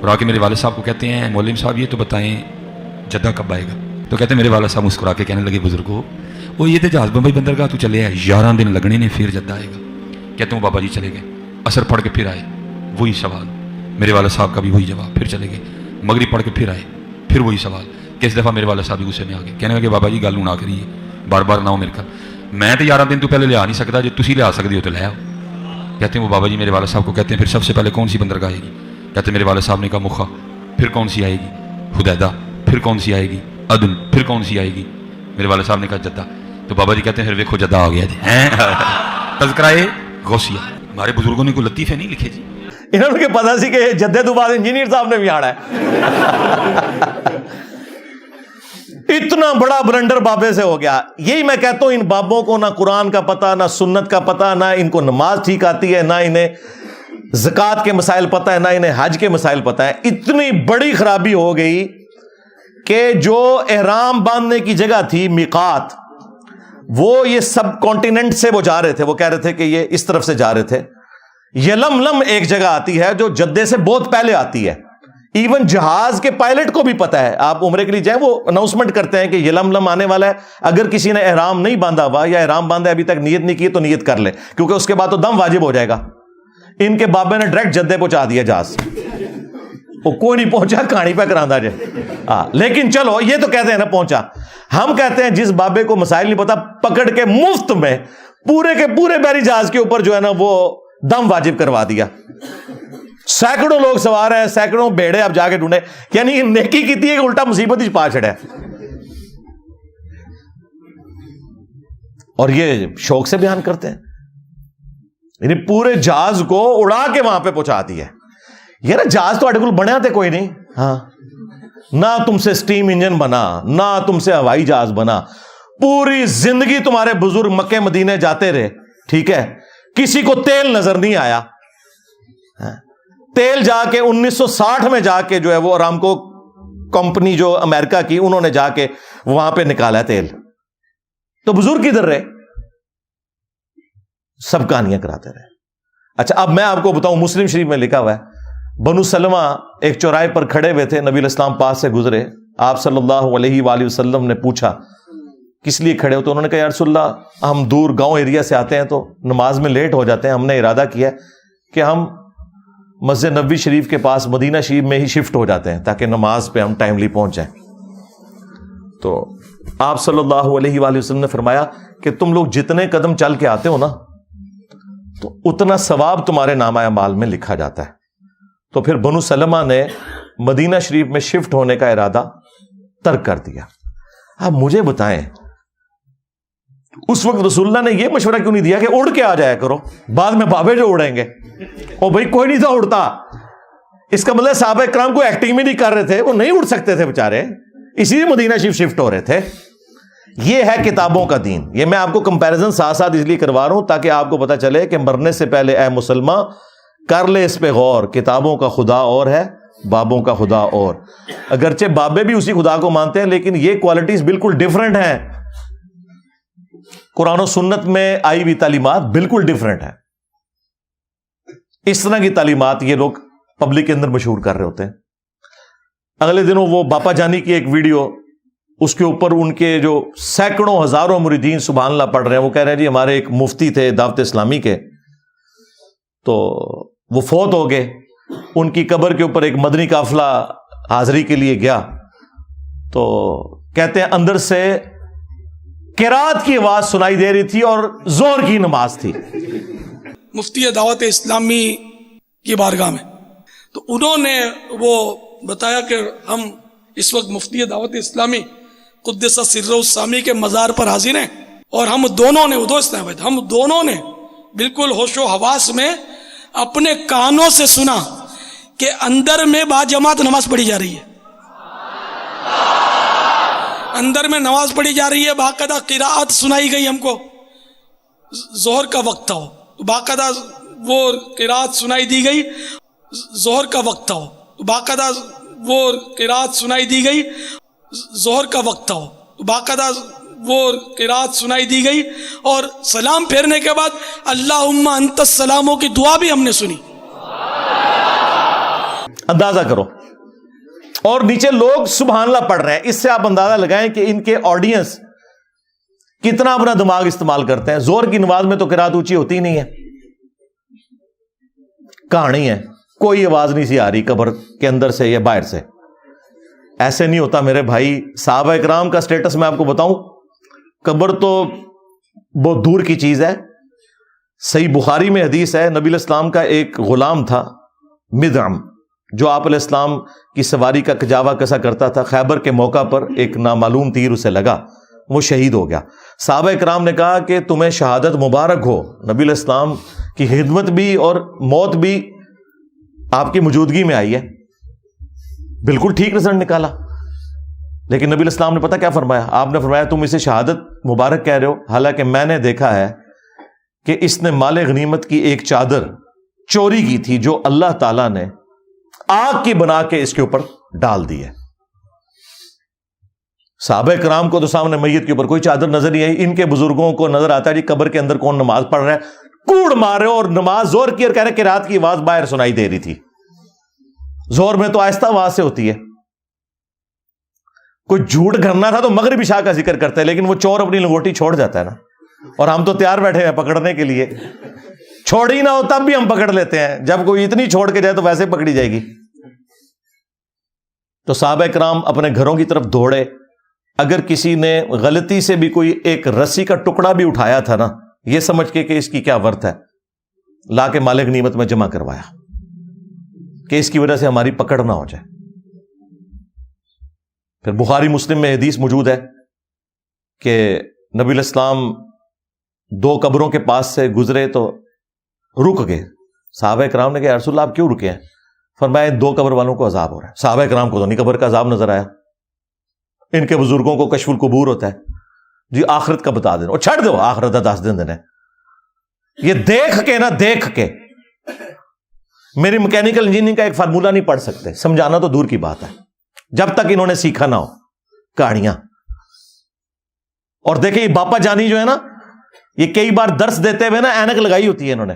اور آ کے میرے والد صاحب کو کہتے ہیں مولوی صاحب یہ تو بتائیں جدہ کب آئے گا. تو کہتے ہیں میرے والد صاحب مسکرا کے کہنے لگے بزرگوں وہ یہ تو جہاز بمبئی بندرگاہ تو چلے آئے 11 دن لگنے نے پھر جدہ آئے گا. کہتے ہیں بابا جی چلے گئے, عصر پڑھ کے پھر آئے, وہی سوال, میرے والد صاحب کا بھی وہی جواب, پھر چلے گئے, مغرب پڑھ کے پھر آئے, پھر وہی سوال. کس دفعہ میرے والد صاحب بھی غصے میں آ گئے, کہنے لگے بابا جی گل نہ کریے, بار بار نہ ہو میرے گھر, میں تو 11 دن تو پہلے لیا نہیں سکتا, جو تسی لیا سکتے ہو تو لے آؤ. کہتے ہیں وہ بابا جی میرے والد صاحب کو کہتے ہیں پھر سب سے پہلے کون سی بندرگاہ آئے گی؟ کہتے ہیں میرے والد صاحب نے کہا مخا. پھر کون سی آئے گی؟ حدیدہ. پھر کون سی آئے گی؟ عدن. پھر کون سی آئے گی؟ میرے والد صاحب نے کہا جدہ. تو بابا جی کہتے ہیں پھر ویکھو جدہ آ گیا جی. تذکرہ غوثیہ. ہمارے بزرگوں نے کوئی لطیفے نہیں لکھے جی. انہوں نے پتا سی کہ جدے تو بعد انجینئر صاحب نے بھی آنا ہے. اتنا بڑا بلنڈر بابے سے ہو گیا. یہی میں کہتا ہوں ان بابوں کو نہ قرآن کا پتہ, نہ سنت کا پتہ, نہ ان کو نماز ٹھیک آتی ہے, نہ انہیں زکوٰۃ کے مسائل پتہ ہے, نہ انہیں حج کے مسائل پتہ ہے. اتنی بڑی خرابی ہو گئی کہ جو احرام باندھنے کی جگہ تھی میقات, وہ یہ سب کانٹیننٹ سے وہ جا رہے تھے, وہ کہہ رہے تھے کہ یہ اس طرف سے جا رہے تھے. یلملم ایک جگہ آتی ہے جو جدے سے بہت پہلے آتی ہے. ایون جہاز کے پائلٹ کو بھی پتا ہے, آپ عمرے کے لیے جائیں وہ اناؤنسمنٹ کرتے ہیں کہ یلملم آنے والا ہے, اگر کسی نے احرام نہیں باندھا ہوا یا احرام باندھا ابھی تک نیت نہیں کی تو نیت کر لے, کیونکہ اس کے بعد تو دم واجب ہو جائے گا. ان کے بابے نے ڈائریکٹ جدے پہنچا دیا جہاز, وہ کوئی نہیں پہنچا, کہانی پہ کراندہ جائے. لیکن چلو یہ تو کہتے ہیں نا پہنچا. ہم کہتے ہیں جس بابے کو مسائل نہیں پتا, پکڑ کے مفت میں پورے کے پورے بحری جہاز کے اوپر جو ہے نا وہ دم واجب کروا دیا. سینکڑوں لوگ سوار ہیں, سینکڑوں بیڑے آپ جا کے ڈھونڈے, یعنی نیکی کی تھی کہ الٹا مصیبت ہی پا چھڑا. اور یہ شوق سے بیان کرتے ہیں, یعنی پورے جہاز کو اڑا کے وہاں پہ پہنچا دیا. یہ نا جہاز تو اٹکل بنیا تھے کوئی نہیں, ہاں نہ تم سے سٹیم انجن بنا, نہ تم سے ہوائی جہاز بنا. پوری زندگی تمہارے بزرگ مکے مدینے جاتے رہے, ٹھیک ہے, کسی کو تیل نظر نہیں آیا. تیل جا کے 1960 میں جا کے جو ہے وہ ارامکو کمپنی جو امریکہ کی, انہوں نے جا کے وہاں پہ نکالا تیل. تو بزرگ کدھر رہے؟ سب کہانیاں کراتے رہے. اچھا اب میں آپ کو بتاؤں, مسلم شریف میں لکھا ہوا ہے, بنو سلمہ ایک چوراہے پر کھڑے ہوئے تھے, نبی علیہ السلام پاس سے گزرے, آپ صلی اللہ علیہ وآلہ وسلم نے پوچھا کس لیے کھڑے ہو؟ تو انہوں نے کہا یا رسول اللہ ہم دور گاؤں ایریا سے آتے ہیں تو نماز میں لیٹ ہو جاتے ہیں, ہم نے ارادہ کیا کہ ہم مسجد نبوی شریف کے پاس مدینہ شریف میں ہی شفٹ ہو جاتے ہیں تاکہ نماز پہ ہم ٹائملی پہنچ جائیں. تو آپ صلی اللہ علیہ وآلہ وسلم نے فرمایا کہ تم لوگ جتنے قدم چل کے آتے ہو نا تو اتنا ثواب تمہارے نامہ اعمال میں لکھا جاتا ہے. تو پھر بنو سلمہ نے مدینہ شریف میں شفٹ ہونے کا ارادہ ترک کر دیا. اب مجھے بتائیں اس وقت رسول اللہ نے یہ مشورہ کیوں نہیں دیا کہ اڑ کے آ جایا کرو, بعد میں بابے جو اڑیں گے. او بھائی کوئی نہیں تھا اڑتا, اس کا مطلب صحابہ کرام کو ایکٹنگ بھی نہیں کر رہے تھے, وہ نہیں اڑ سکتے تھے بےچارے, اسی لیے مدینہ شریف شفٹ ہو رہے تھے. یہ ہے کتابوں کا دین. یہ میں آپ کو کمپیریزن ساتھ ساتھ اس لیے کروا رہا ہوں تاکہ آپ کو پتا چلے کہ مرنے سے پہلے اے مسلمان کر لے اس پہ غور, کتابوں کا خدا اور ہے, بابوں کا خدا اور. اگرچہ بابے بھی اسی خدا کو مانتے ہیں لیکن یہ کوالٹیز بالکل ڈیفرنٹ ہیں. قرآن و سنت میں آئی ہوئی تعلیمات بالکل ڈیفرنٹ ہیں. اس طرح کی تعلیمات یہ لوگ پبلک کے اندر مشہور کر رہے ہوتے ہیں. اگلے دنوں وہ باپا جانی کی ایک ویڈیو, اس کے اوپر ان کے جو سینکڑوں ہزاروں مریدین سبحان اللہ پڑھ رہے ہیں. وہ کہہ رہے ہیں جی ہمارے ایک مفتی تھے دعوت اسلامی کے, تو وہ فوت ہو گئے, ان کی قبر کے اوپر ایک مدنی قافلہ حاضری کے لیے گیا, تو کہتے ہیں اندر سے قرات کی آواز سنائی دے رہی تھی اور زہر کی نماز تھی. مفتی دعوت اسلامی کی بارگاہ میں, تو انہوں نے وہ بتایا کہ ہم اس وقت مفتی دعوت اسلامی قدس سرہ السامی کے مزار پر حاضر ہیں, اور ہم دونوں نے ہم دونوں نے بالکل ہوش و حواس میں اپنے کانوں سے سنا کہ اندر میں با جماعت نماز پڑھی جا رہی ہے, اندر میں نماز پڑھی جا رہی ہے, باقاعدہ قراءت سنائی گئی ہم کو. ظہر کا وقت تھا, باقاعدہ وہ قراءت سنائی دی گئی. ظہر کا وقت تھا, باقاعدہ وہ قراءت سنائی دی گئی. ظہر کا وقت تھا, باقاعدہ وہ قراءت سنائی دی گئی, اور سلام پھیرنے کے بعد اللہم انت السلاموں کی دعا بھی ہم نے سنی. اندازہ کرو. اور نیچے لوگ سبحان اللہ پڑھ رہے ہیں. اس سے آپ اندازہ لگائیں کہ ان کے آڈینس کتنا اپنا دماغ استعمال کرتے ہیں. زور کی نماز میں تو قرات اونچی ہوتی ہی نہیں ہے, کہانی ہے, کوئی آواز نہیں سی آ رہی قبر کے اندر سے یا باہر سے. ایسے نہیں ہوتا میرے بھائی. صحابہ اکرام کا سٹیٹس میں آپ کو بتاؤں, قبر تو بہت دور کی چیز ہے. صحیح بخاری میں حدیث ہے, نبی علیہ السلام کا ایک غلام تھا مدعم, جو آپ علیہ السلام کی سواری کا کجاوا کسا کرتا تھا. خیبر کے موقع پر ایک نامعلوم تیر اسے لگا, وہ شہید ہو گیا. صحابہ اکرام نے کہا کہ تمہیں شہادت مبارک ہو, نبی علیہ السلام کی خدمت بھی اور موت بھی آپ کی موجودگی میں آئی ہے. بالکل ٹھیک رزلٹ نکالا. لیکن نبی علیہ السلام نے پتہ کیا فرمایا؟ آپ نے فرمایا تم اسے شہادت مبارک کہہ رہے ہو, حالانکہ میں نے دیکھا ہے کہ اس نے مال غنیمت کی ایک چادر چوری کی تھی جو اللہ تعالیٰ نے آگ کی بنا کے اس کے اوپر ڈال دی ہے. صحابہ کرام کو تو سامنے میت کے اوپر کوئی چادر نظر نہیں آئی. ان کے بزرگوں کو نظر آتا ہے جی قبر کے اندر کون نماز پڑھ رہا ہے, کوڑ مار رہے ہو, اور نماز زور کی اور کہہ رہے کہ رات کی آواز باہر سنائی دے رہی تھی. زور میں تو آہستہ آواز سے ہوتی ہے. کوئی جھوٹ گھرنا تھا تو مغرب عشاء کا ذکر کرتا ہے, لیکن وہ چور اپنی لنگوٹی چھوڑ جاتا ہے نا, اور ہم تو تیار بیٹھے ہیں پکڑنے کے لیے. چھوڑ ہی نہ ہو تب بھی ہم پکڑ لیتے ہیں, جب کوئی اتنی چھوڑ کے جائے تو ویسے پکڑی جائے گی. تو صحابہ کرام اپنے گھروں کی طرف دوڑے. اگر کسی نے غلطی سے بھی کوئی ایک رسی کا ٹکڑا بھی اٹھایا تھا نا, یہ سمجھ کے کہ اس کی کیا ورت ہے, لا کے مال غنیمت میں جمع کروایا کہ اس کی وجہ سے ہماری پکڑ نہ ہو جائے. پھر بخاری مسلم میں حدیث موجود ہے کہ نبی علیہ السلام 2 قبروں کے پاس سے گزرے تو رک گئے. صحابہ کرام نے کہا یا رسول اللہ آپ کیوں رکے ہیں؟ فرمایا 2 قبر والوں کو عذاب ہو رہا ہے. صحابہ کرام کو تو نہیں قبر کا عذاب نظر آیا, ان کے بزرگوں کو کشف القبور ہوتا ہے, جی آخرت کا بتا دینا, اور چھڑ دو آخرت کا 10 دن دینا. یہ دیکھ کے نا, دیکھ کے میری میکینیکل انجینئرنگ کا ایک فارمولہ نہیں پڑھ سکتے, سمجھانا تو دور کی بات ہے, جب تک انہوں نے سیکھا نہ ہو کہانیاں. اور دیکھیں یہ باپا جانی جو ہے نا, یہ کئی بار درس دیتے ہوئے نا اینک لگائی ہوتی ہے انہوں نے,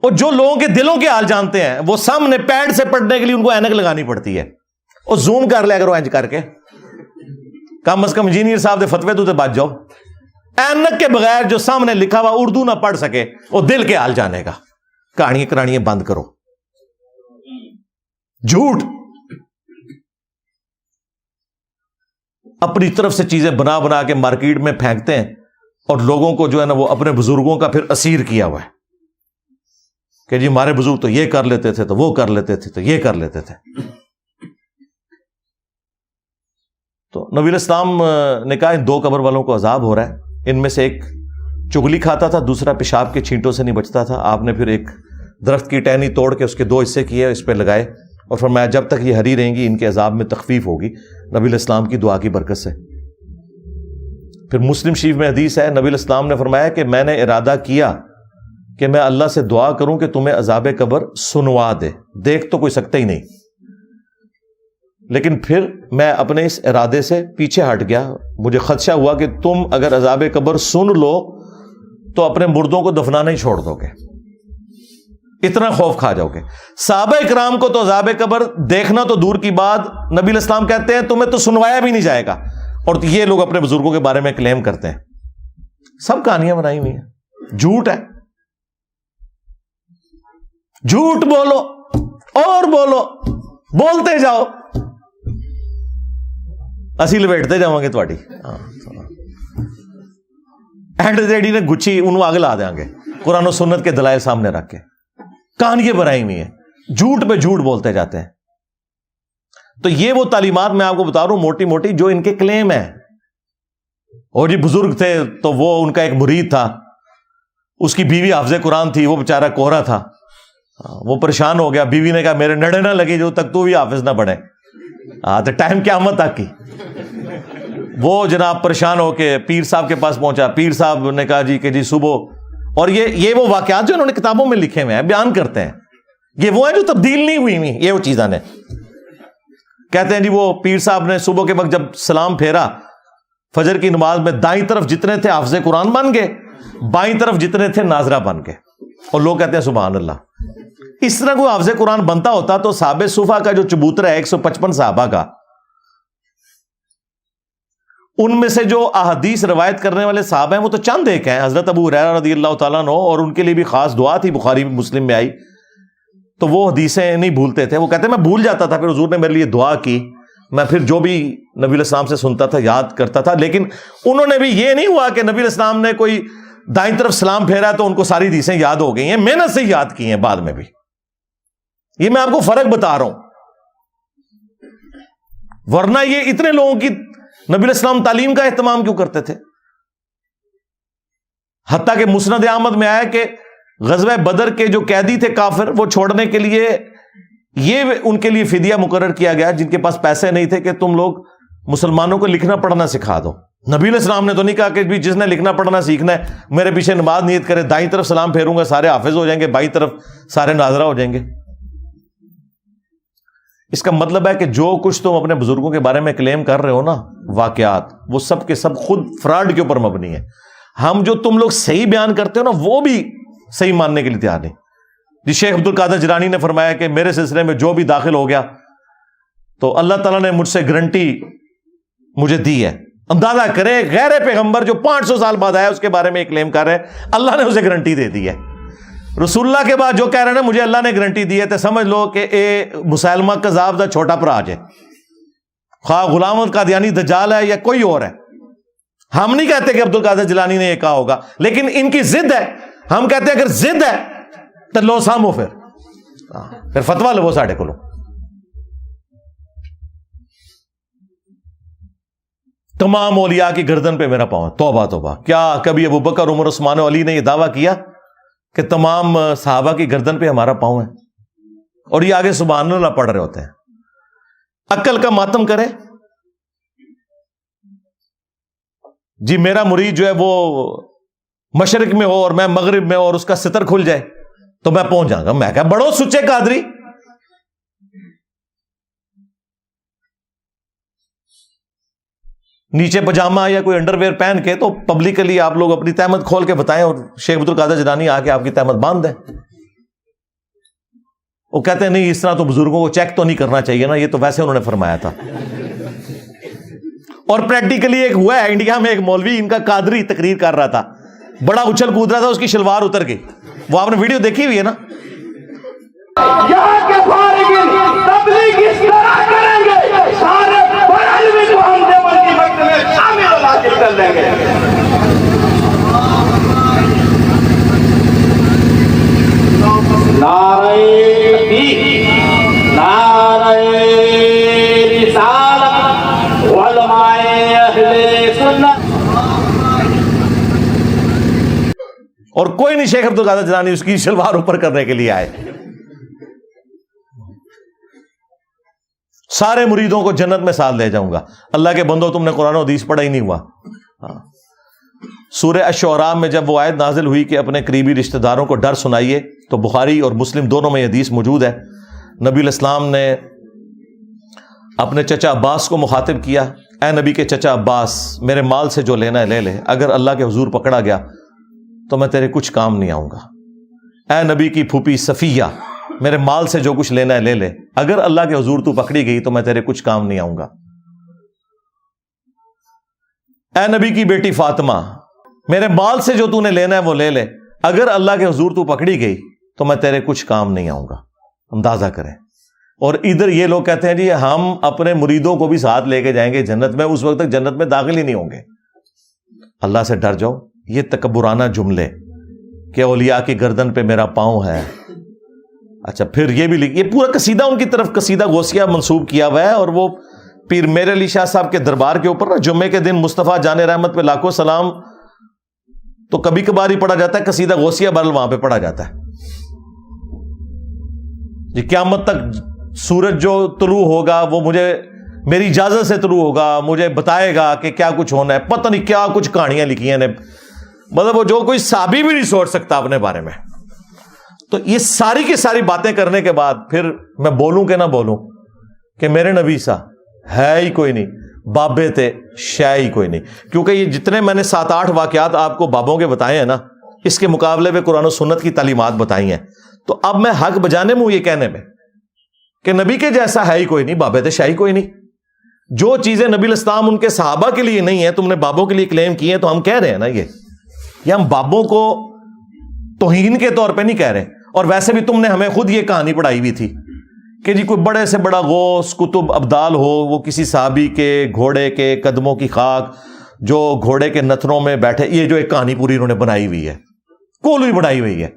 اور جو لوگوں کے دلوں کے حال جانتے ہیں وہ سامنے پیڈ سے پڑھنے کے لیے ان کو اینک لگانی پڑتی ہے. اور زوم کر لیا کرو اینج کر کے, کم از کم انجینئر صاحب دے فتوے تو بچ جاؤ. اینک کے بغیر جو سامنے لکھا ہوا اردو نہ پڑھ سکے وہ دل کے حال جانے گا. کہانیاں کرانیاں بند کرو. جھوٹ اپنی طرف سے چیزیں بنا بنا کے مارکیٹ میں پھینکتے ہیں, اور لوگوں کو جو ہے نا وہ اپنے بزرگوں کا پھر اسیر کیا ہوا ہے کہ جی ہمارے بزرگ تو یہ کر لیتے تھے, تو وہ کر لیتے تھے, تو یہ کر لیتے تھے. تو نبی علیہ السلام نے کہا ان 2 قبر والوں کو عذاب ہو رہا ہے. ان میں سے ایک چگلی کھاتا تھا, دوسرا پیشاب کے چھینٹوں سے نہیں بچتا تھا. آپ نے پھر ایک درخت کی ٹہنی توڑ کے اس کے 2 حصے کیے, اس پہ لگائے, اور فرمایا جب تک یہ ہری رہیں گی ان کے عذاب میں تخفیف ہوگی نبی علیہ السلام کی دعا کی برکت سے. پھر مسلم شریف میں حدیث ہے, نبی علیہ السلام نے فرمایا کہ میں نے ارادہ کیا کہ میں اللہ سے دعا کروں کہ تمہیں عذاب قبر سنوا دے. دیکھ تو کوئی سکتا ہی نہیں, لیکن پھر میں اپنے اس ارادے سے پیچھے ہٹ گیا. مجھے خدشہ ہوا کہ تم اگر عذاب قبر سن لو تو اپنے مردوں کو دفنانا ہی چھوڑ دو گے, اتنا خوف کھا جاؤ گے. صحابہ اکرام کو تو عذاب قبر دیکھنا تو دور کی بات, نبی علیہ السلام کہتے ہیں تمہیں تو سنوایا بھی نہیں جائے گا, اور یہ لوگ اپنے بزرگوں کے بارے میں کلیم کرتے ہیں. سب کہانیاں بنائی ہوئی ہیں, جھوٹ ہے. جھوٹ بولو اور بولو, بولتے جاؤ, اسی لپیٹتے جاؤں گے تھوڑی. اینڈ ریڈی نے گچھی انہوں آگے لا دیں گے قرآن و سنت کے دلائل سامنے رکھ کے. کہانیاں بنائی ہوئی ہیں, جھوٹ پہ جھوٹ بولتے جاتے ہیں. تو یہ وہ تعلیمات میں آپ کو بتا رہا ہوں موٹی موٹی جو ان کے کلیم ہیں. اور جی بزرگ تھے تو وہ ان کا ایک مرید تھا, اس کی بیوی حافظ قرآن تھی, وہ بیچارہ کوہرا تھا, وہ پریشان ہو گیا. بیوی نے کہا میرے نڑے نہ لگے جو تک تو بھی حافظ نہ بنے. تو ٹائم قیامت تک کی. وہ جناب پریشان ہو کے پیر صاحب کے پاس پہنچا. پیر صاحب نے کہا جی کہ جی صبح, اور یہ وہ واقعات جو انہوں نے کتابوں میں لکھے ہوئے ہیں, بیان کرتے ہیں, یہ وہ ہیں جو تبدیل نہیں ہوئی ہوئی, یہ وہ چیزاں نے. کہتے ہیں جی وہ پیر صاحب نے صبح کے وقت جب سلام پھیرا فجر کی نماز میں, دائیں طرف جتنے تھے حافظ قرآن بن گئے, بائیں طرف جتنے تھے ناظرہ بن گئے. اور لوگ کہتے ہیں سبحان اللہ. اس طرح کوئی حافظ قرآن بنتا ہوتا تو صحابہ صفا کا جو چبوترا ہے 155 صحابہ کا, ان میں سے جو احادیث روایت کرنے والے صاحب ہیں وہ تو چند ایک ہیں. حضرت ابو ہریرہ رضی اللہ تعالیٰ عنہ، اور ان کے لیے بھی خاص دعا تھی، بخاری مسلم میں آئی. تو وہ حدیثیں نہیں بھولتے تھے. وہ کہتے ہیں میں بھول جاتا تھا، پھر حضور نے میرے لیے دعا کی، میں پھر جو بھی نبی علیہ السلام سے سنتا تھا یاد کرتا تھا. لیکن انہوں نے بھی یہ نہیں ہوا کہ نبی علیہ السلام نے کوئی دائیں طرف سلام پھیرا تو ان کو ساری حدیثیں یاد ہو گئی ہیں، محنت سے یاد کی ہیں بعد میں بھی. یہ میں آپ کو فرق بتا رہا ہوں. ورنہ یہ اتنے لوگوں کی نبی علیہ السلام تعلیم کا اہتمام کیوں کرتے تھے؟ حتیٰ کہ مسند احمد میں آیا کہ غزوہ بدر کے جو قیدی تھے کافر، وہ چھوڑنے کے لیے یہ ان کے لیے فدیہ مقرر کیا گیا جن کے پاس پیسے نہیں تھے کہ تم لوگ مسلمانوں کو لکھنا پڑھنا سکھا دو. نبی علیہ السلام نے تو نہیں کہا کہ بھی جس نے لکھنا پڑھنا سیکھنا ہے میرے پیچھے نماز نیت کرے، دائیں طرف سلام پھیروں گا سارے حافظ ہو جائیں گے، بائیں طرف سارے ناظرہ ہو جائیں گے. اس کا مطلب ہے کہ جو کچھ تم اپنے بزرگوں کے بارے میں کلیم کر رہے ہو نا، واقعات، وہ سب کے سب خود فراڈ کے اوپر مبنی ہے. ہم جو تم لوگ صحیح بیان کرتے ہو نا وہ بھی صحیح ماننے کے لیے تیار نہیں. جی شیخ عبد القادر جیلانی نے فرمایا کہ میرے سلسلے میں جو بھی داخل ہو گیا تو اللہ تعالیٰ نے مجھ سے گارنٹی مجھے دی ہے. اندازہ کرے غیر پیغمبر جو 500 سال بعد آیا اس کے بارے میں ایک کلیم کر رہے ہیں، اللہ نے اسے گارنٹی دے دی ہے. رسول اللہ کے بعد جو کہہ رہے ہیں نا مجھے اللہ نے گارنٹی دی ہے، تو سمجھ لو کہ اے مسلمہ کذاب دا چھوٹا پراج ہے، خواہ غلام احمد قادیانی دجال ہے یا کوئی اور ہے. ہم نہیں کہتے کہ عبد القادر جیلانی نے یہ کہا ہوگا، لیکن ان کی ضد ہے. ہم کہتے ہیں اگر ضد ہے تو لو سامو، پھر فتوا لو ساڈے کو. تمام اولیاء کی گردن پہ میرا پاؤں. توبہ توبہ، کیا کبھی ابو بکر، عمر، عثمان و علی نے یہ دعویٰ کیا کہ تمام صحابہ کی گردن پہ ہمارا پاؤں ہے؟ اور یہ آگے سبحان اللہ پڑھ رہے ہوتے ہیں. عقل کا ماتم کرے. جی میرا مرید جو ہے وہ مشرق میں ہو اور میں مغرب میں ہو اور اس کا ستر کھل جائے تو میں پہنچ جاؤں گا. میں کہا بڑو سچے قادری. نیچے پجامہ یا کوئی انڈر ویئر پہن کے تو پبلکلی آپ لوگ اپنی تہمت کھول کے بتائیں اور شیخ عبد القادر جیلانی آ کے آپ کی تہمت باندھ دیں. وہ کہتے ہیں نہیں اس طرح تو بزرگوں کو چیک تو نہیں کرنا چاہیے نا، یہ تو ویسے انہوں نے فرمایا تھا. اور پریکٹیکلی ایک ہوا ہے انڈیا میں، ایک مولوی ان کا قادری تقریر کر رہا تھا، بڑا اچھل کود رہا تھا، اس کی شلوار اتر گئی. وہ آپ نے ویڈیو دیکھی ہوئی ہے نا؟ یہاں کے فارغین تبلیغ اس طرح کریں گے، سارے بڑے کو ہم دیوبند کی مکتب میں شامل اور حاصل کر لیں گے. نعرہ تکبیر، نعرہ رسالت، علماء اہل سنت. اور کوئی نہیں شیخ عبد القادر جیلانی اس کی شلوار اوپر کرنے کے لیے آئے. سارے مریدوں کو جنت میں ساتھ لے جاؤں گا. اللہ کے بندو تم نے قرآن و حدیث پڑھا ہی نہیں ہوا. سورہ الشعراء میں جب وہ آیت نازل ہوئی کہ اپنے قریبی رشتہ داروں کو ڈر سنائیے، تو بخاری اور مسلم دونوں میں یہ حدیث موجود ہے. نبی علیہ السلام نے اپنے چچا عباس کو مخاطب کیا، اے نبی کے چچا عباس، میرے مال سے جو لینا ہے لے لے، اگر اللہ کے حضور پکڑا گیا تو میں تیرے کچھ کام نہیں آؤں گا. اے نبی کی پھوپھی صفیہ، میرے مال سے جو کچھ لینا ہے لے لے، اگر اللہ کے حضور تو پکڑی گئی تو میں تیرے کچھ کام نہیں آؤں گا. اے نبی کی بیٹی فاطمہ، میرے مال سے جو تو نے لینا ہے وہ لے لے، اگر اللہ کے حضور تو پکڑی گئی تو میں تیرے کچھ کام نہیں آؤں گا. اندازہ کریں. اور ادھر یہ لوگ کہتے ہیں جی ہم اپنے مریدوں کو بھی ساتھ لے کے جائیں گے جنت میں، اس وقت تک جنت میں داخل ہی نہیں ہوں گے. اللہ سے ڈر جاؤ. یہ تکبرانہ جملے کہ اولیاء کی گردن پہ میرا پاؤں ہے. اچھا پھر یہ بھی یہ پورا قصیدہ ان کی طرف قصیدہ غوثیہ منسوب کیا ہوا ہے. اور وہ پیر میر علی شاہ صاحب کے دربار کے اوپر نا جمعے کے دن مصطفیٰ جان رحمت پہ لاکھوں سلام تو کبھی کبھار ہی پڑھا جاتا ہے، قصیدہ غوثیہ برل وہاں پہ پڑھا جاتا ہے. جی قیامت تک سورج جو طلوع ہوگا وہ مجھے میری اجازت سے طلوع ہوگا، مجھے بتائے گا کہ کیا کچھ ہونا ہے. پتہ نہیں کیا کچھ کہانیاں لکھی ہیں نے، مطلب وہ جو کوئی صحابی بھی نہیں سوچ سکتا اپنے بارے میں. تو یہ ساری کی ساری باتیں کرنے کے بعد پھر میں بولوں کہ نہ بولوں کہ میرے نبی سا ہے ہی کوئی نہیں، بابے تھے شے ہی کوئی نہیں. کیونکہ یہ جتنے میں نے 7-8 واقعات آپ کو بابوں کے بتائے ہیں نا، اس کے مقابلے میں قرآن و سنت کی تعلیمات بتائی ہیں. تو اب میں حق بجانے میں ہوں یہ کہنے میں کہ نبی کے جیسا ہے ہی کوئی نہیں، بابے تھے شے ہی کوئی نہیں. جو چیزیں نبی الاسلام ان کے صحابہ کے لیے نہیں ہیں تم نے بابوں کے لیے کلیم کی ہیں. تو ہم کہہ رہے ہیں نا یہ ہم بابوں کو توہین کے طور پہ نہیں کہہ رہے. اور ویسے بھی تم نے ہمیں خود یہ کہانی پڑھائی ہوئی تھی کہ جی کوئی بڑے سے بڑا غوث کتب ابدال ہو, وہ کسی صحابی کے گھوڑے کے قدموں کی خاک جو گھوڑے کے نتنوں میں بیٹھے, یہ جو ایک کہانی پوری انہوں نے بنائی ہوئی ہے, کولوئی بنائی ہوئی ہے.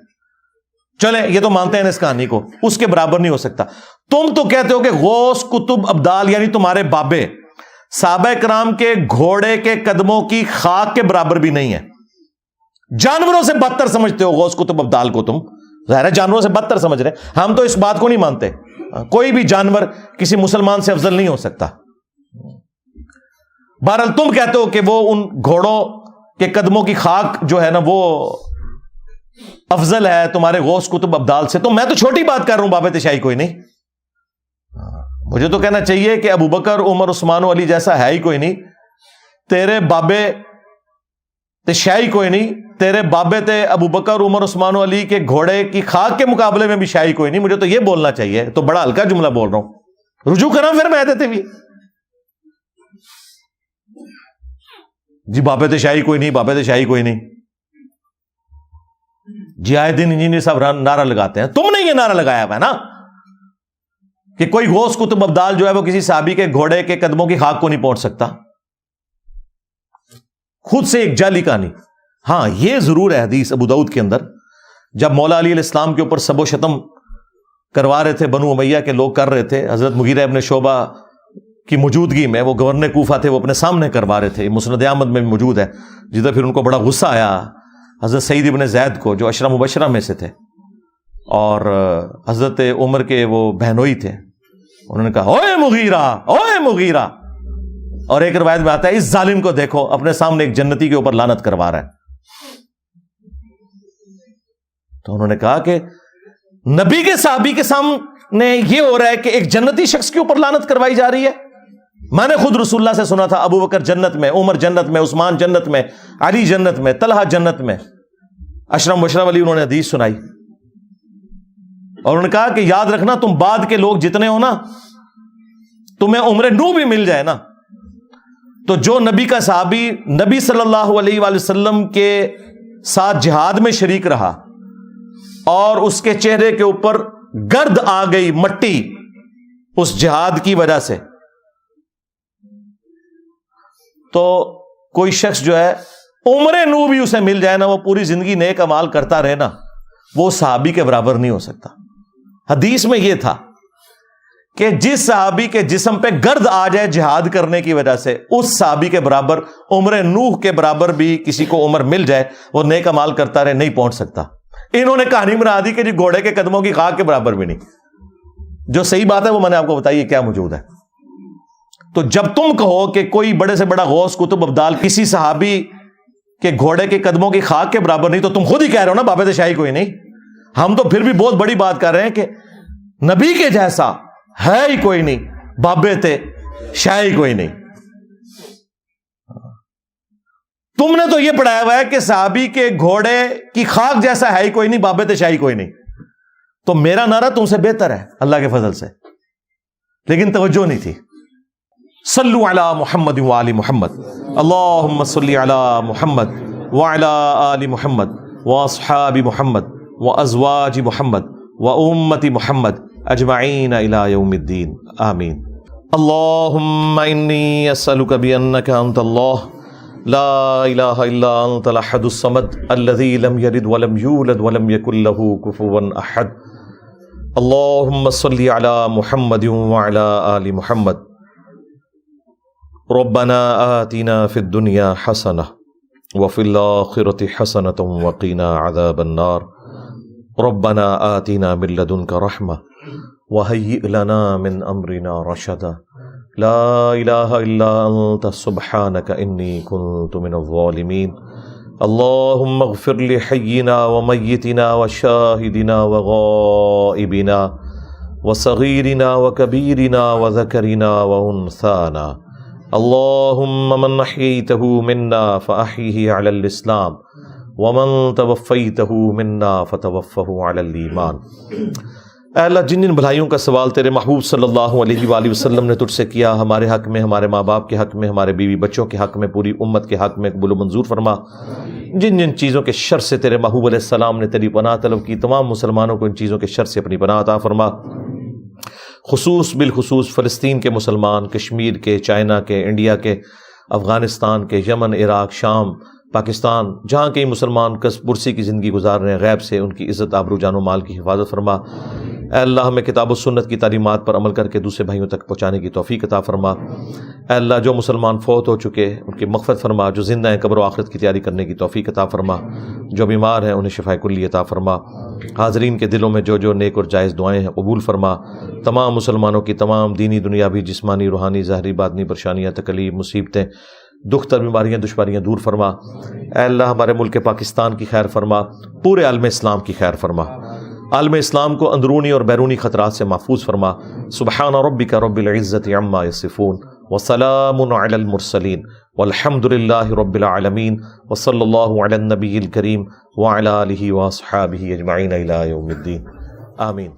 چلیں یہ تو مانتے ہیں اس کہانی کو, اس کے برابر نہیں ہو سکتا. تم تو کہتے ہو کہ غوث کتب ابدال یعنی تمہارے بابے صحابہ کرام کے گھوڑے کے قدموں کی خاک کے برابر بھی نہیں ہے. جانوروں سے بدتر سمجھتے ہو غوث کتب ابدال کو, تم ظاہر ہے جانوروں سے بدتر سمجھ رہے. ہم تو اس بات کو نہیں مانتے. کوئی بھی جانور کسی مسلمان سے افضل نہیں ہو سکتا. بہرحال تم کہتے ہو کہ وہ ان گھوڑوں کے قدموں کی خاک جو ہے نا وہ افضل ہے تمہارے غوث کتب ابدال سے. تو میں تو چھوٹی بات کر رہا ہوں, بابے تشیعی کوئی نہیں. مجھے تو کہنا چاہیے کہ ابو بکر عمر عثمان و علی جیسا ہے ہی کوئی نہیں. تیرے بابے تشیعی کوئی نہیں. تیرے بابے تھے ابو بکر عمر عثمان و علی کے گھوڑے کی خاک کے مقابلے میں بھی شیعی کوئی نہیں. مجھے تو یہ بولنا چاہیے. تو بڑا ہلکا جملہ بول رہا ہوں, رجوع کرا پھر میں دیتے بھی جی بابے تشیعی کوئی نہیں, بابے تشیعی کوئی نہیں. جی آئے دن انجینئر صاحب نعرہ لگاتے ہیں. تم نے یہ نعرہ لگایا ہوا ہے نا کہ کوئی غوث کتب ابدال جو ہے وہ کسی صحابی کے گھوڑے کے قدموں کی خاک کو نہیں پہنچ سکتا. خود سے ایک جعلی کہانی. ہاں یہ ضرور ہے حدیث ابو داؤد کے اندر, جب مولا علی علیہ السلام کے اوپر سب و شتم کروا رہے تھے بنو امیہ کے لوگ کر رہے تھے, حضرت مغیرہ ابن شعبہ کی موجودگی میں, وہ گورنر کوفہ تھے, وہ اپنے سامنے کروا رہے تھے. مسند احمد میں بھی موجود ہے, جدھر پھر ان کو بڑا غصہ آیا حضرت سعید ابن زید کو جو عشرہ مبشرہ میں سے تھے اور حضرت عمر کے وہ بہنوئی تھے. انہوں نے کہا اوے مغیرہ, اوے مغیرہ. اور ایک روایت میں آتا ہے اس ظالم کو دیکھو اپنے سامنے ایک جنتی کے اوپر لعنت کروا رہا ہے. تو انہوں نے کہا کہ نبی کے صحابی کے سامنے یہ ہو رہا ہے کہ ایک جنتی شخص کے اوپر لعنت کروائی جا رہی ہے. میں نے خود رسول اللہ سے سنا تھا ابو بکر جنت میں, عمر جنت میں, عثمان جنت میں, علی جنت میں, طلحہ جنت میں. عشرہ مبشرہ والی انہوں نے حدیث سنائی اور انہوں نے کہا کہ یاد رکھنا تم بعد کے لوگ جتنے ہو نا, تمہیں عمر نو بھی مل جائے نا, تو جو نبی کا صحابی نبی صلی اللہ علیہ وآلہ وسلم کے ساتھ جہاد میں شریک رہا اور اس کے چہرے کے اوپر گرد آ گئی, مٹی, اس جہاد کی وجہ سے, تو کوئی شخص جو ہے عمر نو بھی اسے مل جائے نا, وہ پوری زندگی نیک اعمال کرتا رہے نا, وہ صحابی کے برابر نہیں ہو سکتا. حدیث میں یہ تھا کہ جس صحابی کے جسم پہ گرد آ جائے جہاد کرنے کی وجہ سے, اس صحابی کے برابر, عمر نوح کے برابر بھی کسی کو عمر مل جائے, وہ نیک اعمال کرتا رہے, نہیں پہنچ سکتا. انہوں نے کہانی بنا دی کہ جی گھوڑے کے قدموں کی خاک کے برابر بھی نہیں. جو صحیح بات ہے وہ میں نے آپ کو بتائی کیا موجود ہے. تو جب تم کہو کہ کوئی بڑے سے بڑا غوث کتب ابدال کسی صحابی کے گھوڑے کے قدموں کی خاک کے برابر نہیں, تو تم خود ہی کہہ رہے ہو نا بابے تشیعی کوئی نہیں. ہم تو پھر بھی بہت بڑی بات کر رہے ہیں کہ نبی کے جیسا ہے ہی کوئی نہیں, بابے تھے شیعی کوئی نہیں. تم نے تو یہ پڑھایا ہوا ہے کہ صحابی کے گھوڑے کی خاک جیسا ہے ہی کوئی نہیں, بابے تشیعی کوئی نہیں. تو میرا نعرہ تم سے بہتر ہے اللہ کے فضل سے, لیکن توجہ نہیں تھی. صلو علی محمد وآل محمد, اللہم صلی علی محمد وعلی آل محمد واصحاب محمد وازواج محمد وامت محمد اجمعین الی یوم الدین, آمین. اللہم انی اسألک بانک انت اللہ لا الہ الا انت الاحد الصمد الذی لم یلد ولم یولد ولم یکن له کفوا احد. اللہم صلی علی محمد وعلی آل محمد. ربنا آتنا فی الدنیا حسنہ وفی الآخرۃ حسنۃ وقنا عذاب النار. ربنا آتنا من لدنک رحمہ وہیئ لنا من امرنا رشدا. لا الہ الا انت سبحانک انی کنت من الظالمین. اللہم اغفر لحینا ومیتنا وشاہدنا وغائبنا وصغیرنا وکبیرنا وذکرنا وانثانا. اللہم من احییتہ منا فاحیہ علی الاسلام ومن توفیتہ منا فتوفہ علی الایمان. اے اللہ جن جن بھلائیوں کا سوال تیرے محبوب صلی اللہ علیہ وآلہ وسلم نے تجھ سے کیا، ہمارے حق میں، ہمارے ماں باپ کے حق میں، ہمارے بیوی بچوں کے حق میں، پوری امت کے حق میں قبول و منظور فرما۔ جن جن چیزوں کے شر سے تیرے محبوب علیہ السلام نے تیری پناہ طلب کی، تمام مسلمانوں کو ان چیزوں کے شر سے اپنی پناہ عطا فرما۔ بالخصوص فلسطین کے مسلمان، کشمیر کے، چائنا کے، انڈیا کے، افغانستان کے، یمن، عراق، شام، پاکستان، جہاں کئی مسلمان کسب پرسی کی زندگی گزار رہے ہیں، غیب سے ان کی عزت، آبرو، جان و مال کی حفاظت فرما۔ اے اللہ ہمیں کتاب و سنت کی تعلیمات پر عمل کر کے دوسرے بھائیوں تک پہنچانے کی توفیق عطا فرما۔ اے اللہ جو مسلمان فوت ہو چکے ان کی مغفرت فرما، جو زندہ ہیں قبر و آخرت کی تیاری کرنے کی توفیق عطا فرما، جو بیمار ہیں انہیں شفاء کلی عطا فرما۔ حاضرین کے دلوں میں جو جو نیک اور جائز دعائیں ہیں قبول فرما۔ تمام مسلمانوں کی تمام دینی، دنیاوی، جسمانی، روحانی، ظاہری، باطنی پریشانیاں، تکلیف، مصیبتیں، دکھ تر، بیماریاں، دشواریاں دور فرما۔ اے اللہ ہمارے ملک پاکستان کی خیر فرما، پورے عالم اسلام کی خیر فرما، عالم اسلام کو اندرونی اور بیرونی خطرات سے محفوظ فرما۔ سبحان ربک رب العزت عما یصفون وسلام علی المرسلین والحمد للہ رب العالمین وصلی اللہ علی النبی الکریم وعلی آلہ واصحابہ اجمعین الی یوم الدین، آمین۔